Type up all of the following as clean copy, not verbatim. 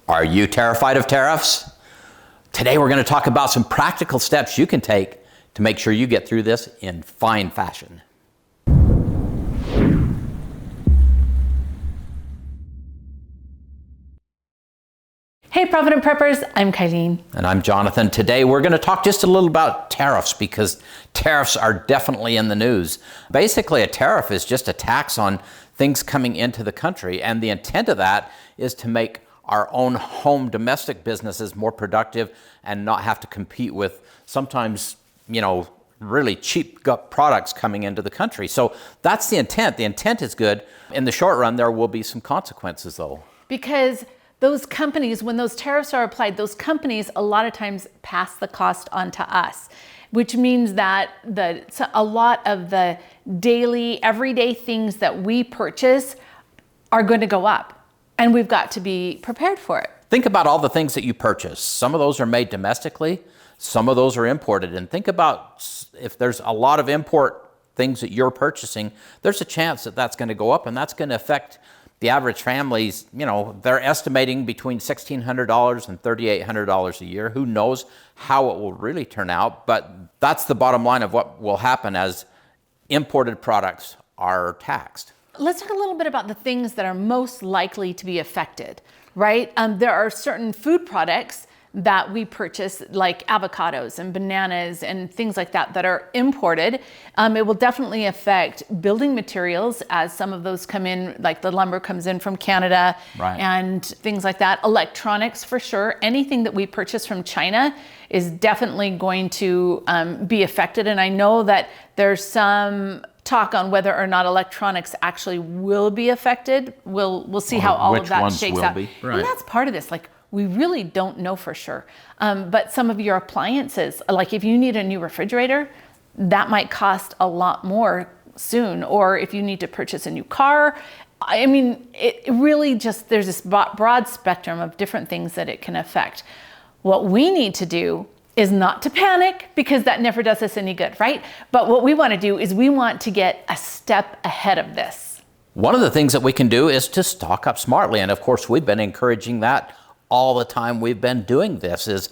Are you terrified of tariffs? Today we're going to talk about some practical steps you can take to make sure you get through this in fine fashion. Hey Provident Preppers, I'm Kylene. And I'm Jonathan. Today we're going to talk just a little about tariffs because tariffs are definitely in the news. Basically, a tariff is just a tax on things coming into the country, and the intent of that is to make our own home domestic businesses more productive and not have to compete with sometimes, really cheap products coming into the country. So that's the intent. The intent is good. In the short run, there will be some consequences though. Because those companies, when those tariffs are applied, those companies a lot of times pass the cost on to us, which means that a lot of the daily, everyday things that we purchase are going to go up. And we've got to be prepared for it. Think about all the things that you purchase. Some of those are made domestically, some of those are imported. And think about if there's a lot of import things that you're purchasing, there's a chance that that's going to go up, and that's going to affect the average families. They're estimating between $1,600 and $3,800 a year. Who knows how it will really turn out, but that's the bottom line of what will happen as imported products are taxed. Let's talk a little bit about the things that are most likely to be affected, right? There are certain food products that we purchase, like avocados and bananas and things like that, that are imported. It will definitely affect building materials as some of those come in, like the lumber comes in from Canada, right, and things like that. Electronics, for sure. Anything that we purchase from China is definitely going to be affected. And I know that there's some talk on whether or not electronics actually will be affected. We'll see how all of that shakes out. Right. And that's part of this. We really don't know for sure. But some of your appliances, like if you need a new refrigerator, that might cost a lot more soon. Or if you need to purchase a new car, it really just, there's this broad spectrum of different things that it can affect. What we need to do is not to panic, because that never does us any good, right? But what we want to do is we want to get a step ahead of this. One of the things that we can do is to stock up smartly. And of course, we've been encouraging that all the time we've been doing this.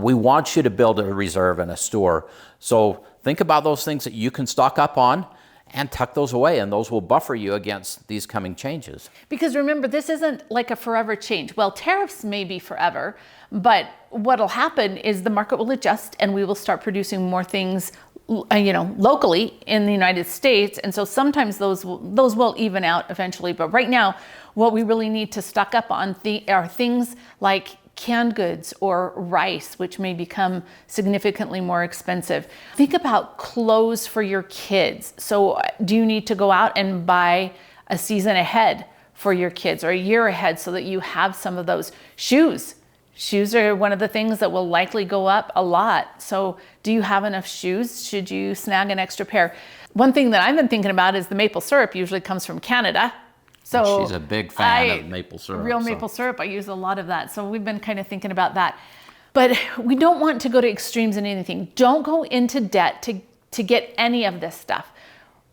We want you to build a reserve and a store. So think about those things that you can stock up on and tuck those away, and those will buffer you against these coming changes. Because remember, this isn't like a forever change. Well, tariffs may be forever, but what'll happen is the market will adjust and we will start producing more things locally in the United States. And so sometimes those will even out eventually. But right now, what we really need to stock up on are things like canned goods or rice, which may become significantly more expensive. Think about clothes for your kids. So do you need to go out and buy a season ahead for your kids or a year ahead so that you have some of those? Shoes are one of the things that will likely go up a lot. So do you have enough shoes? Should you snag an extra pair? One thing that I've been thinking about is the maple syrup usually comes from Canada. So she's a big fan of maple syrup. Maple syrup, I use a lot of that. So we've been kind of thinking about that. But we don't want to go to extremes in anything. Don't go into debt to get any of this stuff.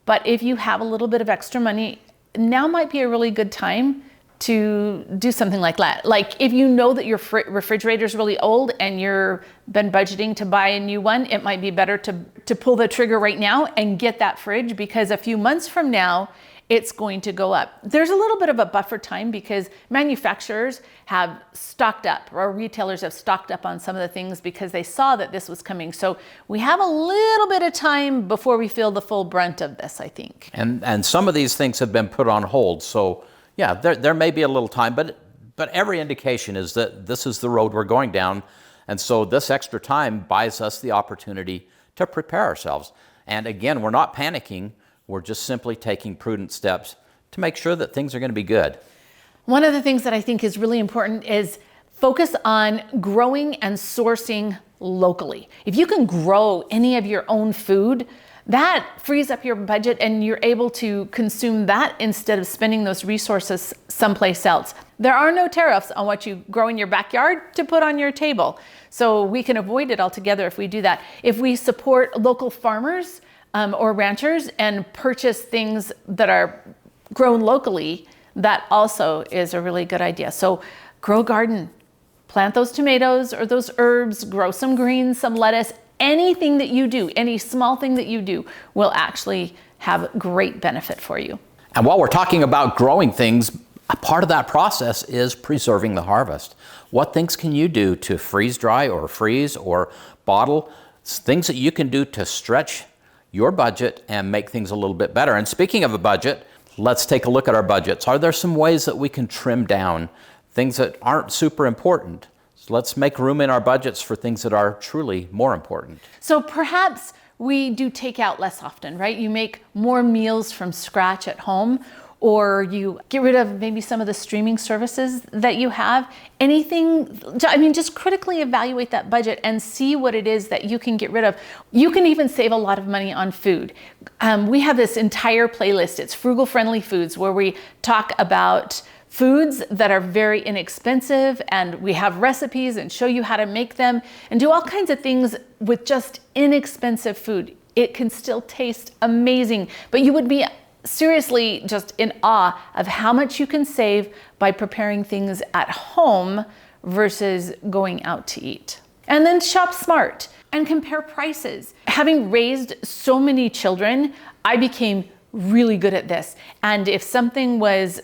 But if you have a little bit of extra money, now might be a really good time to do something like that. Like if you know that your refrigerator is really old and you've been budgeting to buy a new one, it might be better to pull the trigger right now and get that fridge, because a few months from now, it's going to go up. There's a little bit of a buffer time because manufacturers have stocked up, or retailers have stocked up on some of the things because they saw that this was coming. So we have a little bit of time before we feel the full brunt of this, I think. And some of these things have been put on hold. So yeah, there may be a little time, but every indication is that this is the road we're going down. And so this extra time buys us the opportunity to prepare ourselves. And again, we're not panicking. We're just simply taking prudent steps to make sure that things are going to be good. One of the things that I think is really important is focus on growing and sourcing locally. If you can grow any of your own food, that frees up your budget and you're able to consume that instead of spending those resources someplace else. There are no tariffs on what you grow in your backyard to put on your table. So we can avoid it altogether if we do that. If we support local farmers or ranchers and purchase things that are grown locally, that also is a really good idea. So grow a garden. Plant those tomatoes or those herbs, grow some greens, some lettuce. Anything that you do, any small thing that you do will actually have great benefit for you. And while we're talking about growing things, a part of that process is preserving the harvest. What things can you do to freeze dry or freeze or bottle? Things that you can do to stretch your budget and make things a little bit better. And speaking of a budget, let's take a look at our budgets. Are there some ways that we can trim down things that aren't super important? So let's make room in our budgets for things that are truly more important. So perhaps we do take out less often, right? You make more meals from scratch at home, or you get rid of maybe some of the streaming services that you have. Anything, I mean, just critically evaluate that budget and see what it is that you can get rid of. You can even save a lot of money on food. We have this entire playlist. It's Frugal Friendly Foods, where we talk about foods that are very inexpensive, and we have recipes and show you how to make them and do all kinds of things with just inexpensive food. It can still taste amazing, but you would be seriously just in awe of how much you can save by preparing things at home versus going out to eat. And then shop smart and compare prices. Having raised so many children, I became really good at this. And if something was,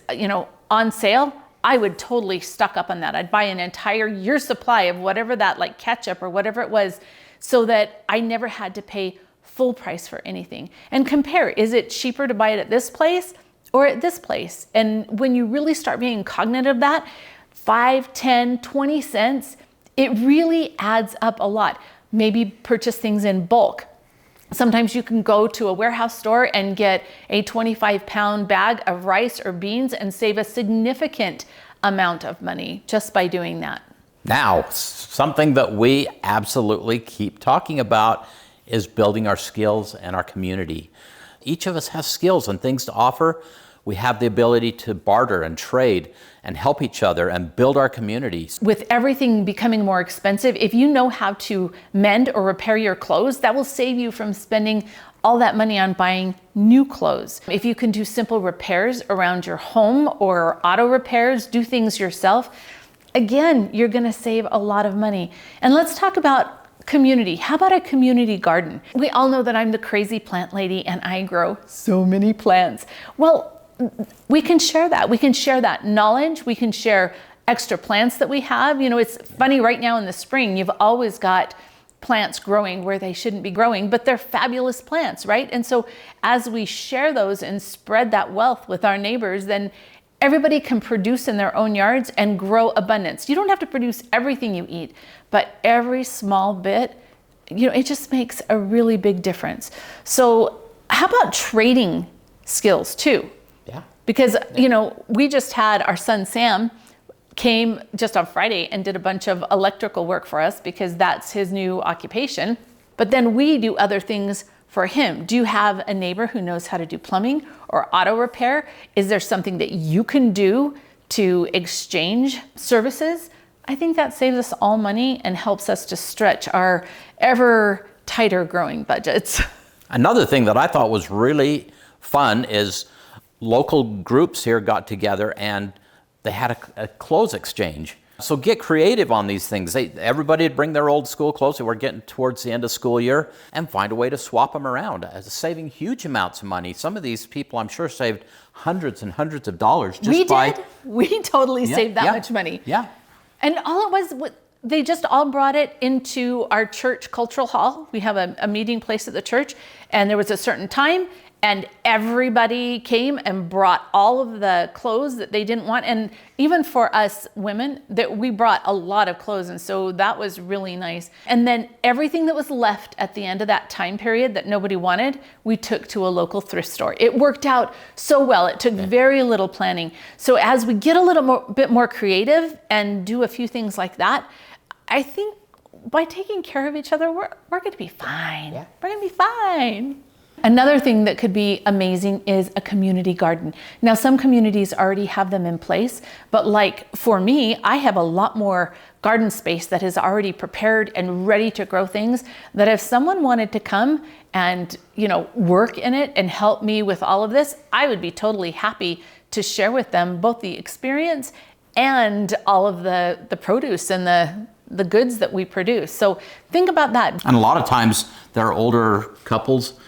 on sale, I would totally stock up on that. I'd buy an entire year's supply of whatever that, like ketchup or whatever it was, so that I never had to pay full price for anything. And compare, is it cheaper to buy it at this place or at this place? And when you really start being cognizant of that, 5, 10, 20 cents, it really adds up a lot. Maybe purchase things in bulk. Sometimes you can go to a warehouse store and get a 25-pound bag of rice or beans and save a significant amount of money just by doing that. Now, something that we absolutely keep talking about is building our skills and our community. Each of us has skills and things to offer. We have the ability to barter and trade and help each other and build our communities. With everything becoming more expensive, if you know how to mend or repair your clothes, that will save you from spending all that money on buying new clothes. If you can do simple repairs around your home or auto repairs, do things yourself, again, you're gonna save a lot of money. And let's talk about community. How about a community garden? We all know that I'm the crazy plant lady and I grow so many plants. Well, we can share that. We can share that knowledge. We can share extra plants that we have. It's funny right now in the spring, you've always got plants growing where they shouldn't be growing, but they're fabulous plants, right? And so as we share those and spread that wealth with our neighbors, then everybody can produce in their own yards and grow abundance. You don't have to produce everything you eat, but every small bit, it just makes a really big difference. So how about trading skills too? Yeah. Because, we just had our son Sam came just on Friday and did a bunch of electrical work for us because that's his new occupation. But then we do other things for him. Do you have a neighbor who knows how to do plumbing or auto repair? Is there something that you can do to exchange services? I think that saves us all money and helps us to stretch our ever tighter growing budgets. Another thing that I thought was really fun is local groups here got together and they had a clothes exchange. So get creative on these things. Everybody would bring their old school clothes. We're getting towards the end of school year, and find a way to swap them around, saving huge amounts of money. Some of these people, I'm sure, saved hundreds and hundreds of dollars just by... We totally saved that much money. Yeah. And all it was, they just all brought it into our church cultural hall. We have a meeting place at the church, and there was a certain time, and everybody came and brought all of the clothes that they didn't want. And even for us women, that we brought a lot of clothes. And so that was really nice. And then everything that was left at the end of that time period that nobody wanted, we took to a local thrift store. It worked out so well. It took very little planning. So as we get a little bit more creative and do a few things like that, I think by taking care of each other, we're going to be fine. Yeah. We're going to be fine. Another thing that could be amazing is a community garden. Now, some communities already have them in place, but like for me, I have a lot more garden space that is already prepared and ready to grow things that if someone wanted to come and, work in it and help me with all of this, I would be totally happy to share with them both the experience and all of the produce and the goods that we produce. So think about that. And a lot of times there are older couples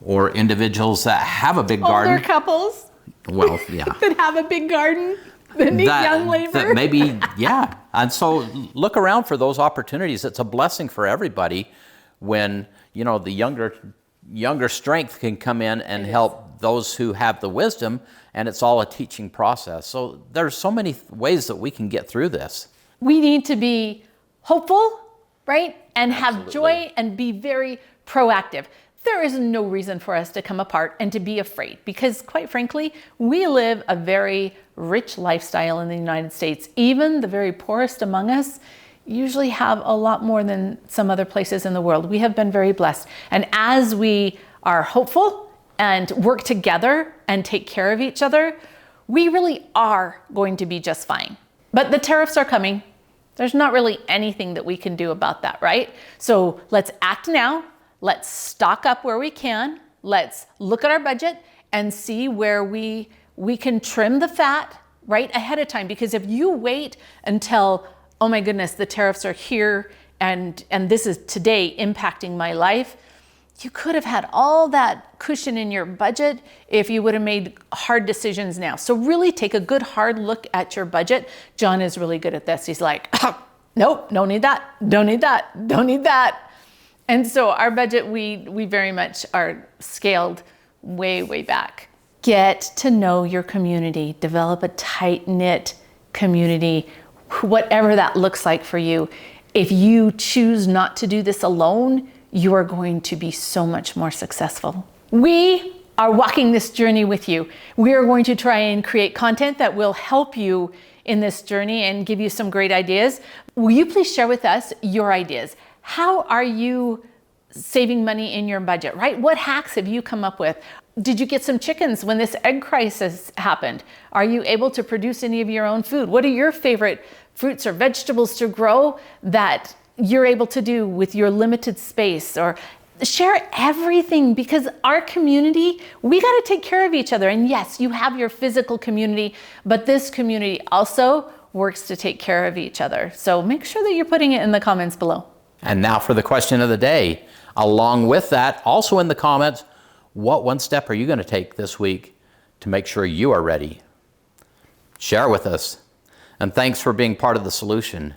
or individuals that have a big garden. Older couples Well, yeah. that have a big garden that need young labor. That maybe, yeah. And so look around for those opportunities. It's a blessing for everybody when, you know, the younger strength can come in and help those who have the wisdom, and it's all a teaching process. So there's so many ways that we can get through this. We need to be hopeful, right? And have Absolutely. joy and be very proactive. There is no reason for us to come apart and to be afraid because, quite frankly, we live a very rich lifestyle in the United States. Even the very poorest among us usually have a lot more than some other places in the world. We have been very blessed. And as we are hopeful and work together and take care of each other, we really are going to be just fine. But the tariffs are coming. There's not really anything that we can do about that, right? So let's act now. Let's stock up where we can. Let's look at our budget and see where we can trim the fat right ahead of time. Because if you wait until, oh my goodness, the tariffs are here and this is today impacting my life, you could have had all that cushion in your budget if you would have made hard decisions now. So really take a good hard look at your budget. John is really good at this. He's like, oh, nope, don't need that, don't need that, don't need that. And so our budget, we very much are scaled way, way back. Get to know your community, develop a tight-knit community, whatever that looks like for you. If you choose not to do this alone, you are going to be so much more successful. We are walking this journey with you. We are going to try and create content that will help you in this journey and give you some great ideas. Will you please share with us your ideas? How are you saving money in your budget, right? What hacks have you come up with? Did you get some chickens when this egg crisis happened? Are you able to produce any of your own food? What are your favorite fruits or vegetables to grow that you're able to do with your limited space? Or share everything, because our community, we got to take care of each other. And yes, you have your physical community, but this community also works to take care of each other. So make sure that you're putting it in the comments below. And now for the question of the day. Along with that, also in the comments, what one step are you going to take this week to make sure you are ready? Share with us. And thanks for being part of the solution.